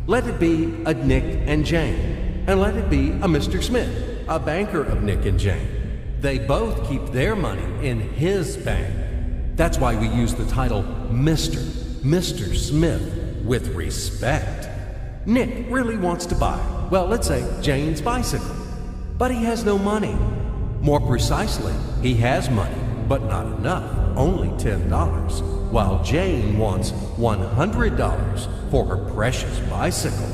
Let it be a Nick and Jane, and let it be a Mr. Smith, a banker of Nick and Jane. They both keep their money in his bank. That's why we use the title Mr. Smith with respect. Nick really wants to buy, well, let's say Jane's bicycle, but he has no money. More precisely, he has money, but not enough, only $10, while Jane wants $100 for her precious bicycle.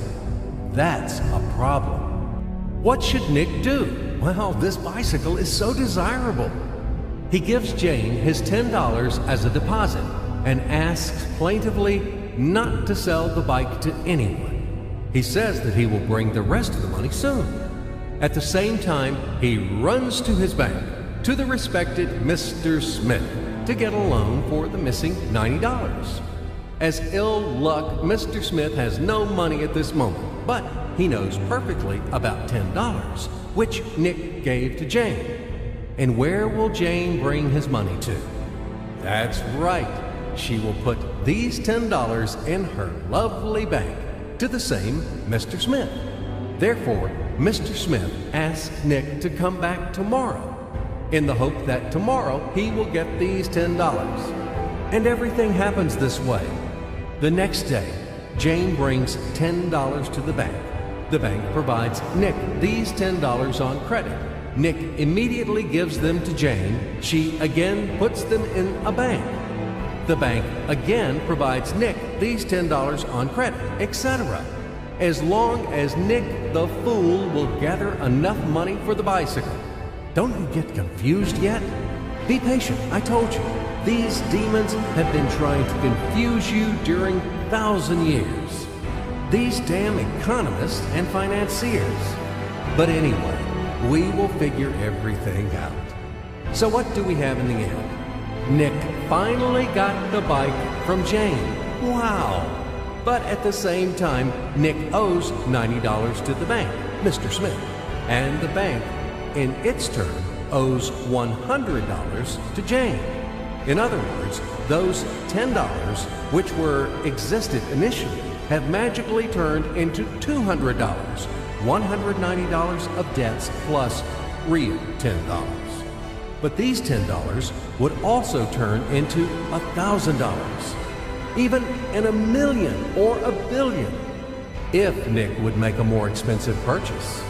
That's a problem. What should Nick do? Well, this bicycle is so desirable. He gives Jane his $10 as a deposit and asks plaintively not to sell the bike to anyone. He says that he will bring the rest of the money soon. At the same time, he runs to his bank, to the respected Mr. Smith, to get a loan for the missing $90. As ill luck, Mr. Smith has no money at this moment, but he knows perfectly about $10, which Nick gave to Jane. And where will Jane bring his money to? That's right. She will put these $10 in her lovely bank to the same Mr. Smith. Therefore, Mr. Smith asks Nick to come back tomorrow in the hope that tomorrow he will get these $10. And everything happens this way. The next day, Jane brings $10 to the bank. The bank provides Nick these $10 on credit. Nick immediately gives them to Jane. She again puts them in a bank. The bank again provides Nick these $10 on credit, etc. As long as Nick the fool will gather enough money for the bicycle. Don't you get confused yet? Be patient, I told you. These demons have been trying to confuse you during 1,000 years. These damn economists and financiers. But anyway, we will figure everything out. So what do we have in the end? Nick finally got the bike from Jane. Wow! But at the same time, Nick owes $90 to the bank, Mr. Smith. And the bank, in its turn, owes $100 to Jane. In other words, those $10, which existed initially, have magically turned into $200, $190 of debts plus real $10. But these $10 would also turn into $1,000, even in a million or a billion, if Nick would make a more expensive purchase.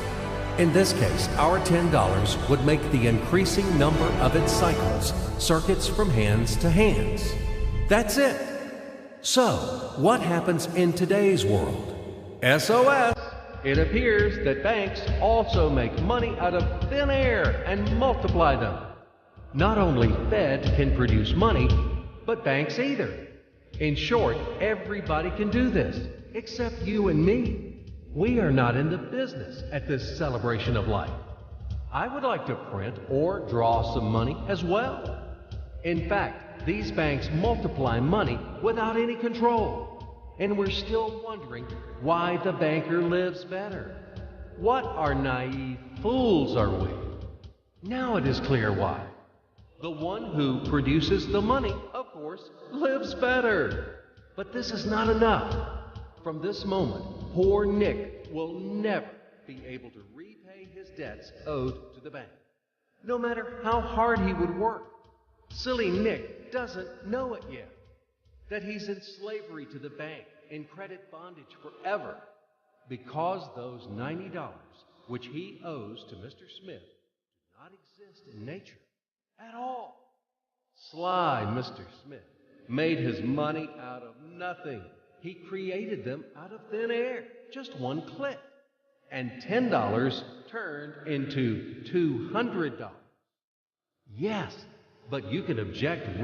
In this case, our $10 would make the increasing number of its cycles, circuits from hands to hands. That's it. So, what happens in today's world? SOS! It appears that banks also make money out of thin air and multiply them. Not only Fed can produce money, but banks either. In short, everybody can do this, except you and me. We are not in the business at this celebration of life. I would like to print or draw some money as well. In fact, these banks multiply money without any control. And we're still wondering why the banker lives better. What are naive fools are we? Now it is clear why. The one who produces the money, of course, lives better. But this is not enough. From this moment, poor Nick will never be able to repay his debts owed to the bank, no matter how hard he would work. Silly Nick doesn't know it yet, that he's in slavery to the bank, in credit bondage forever, because those $90, which he owes to Mr. Smith, do not exist in nature at all. Sly Mr. Smith made his money out of nothing. He created them out of thin air, just one click. And $10 turned into $200. Yes, but you can object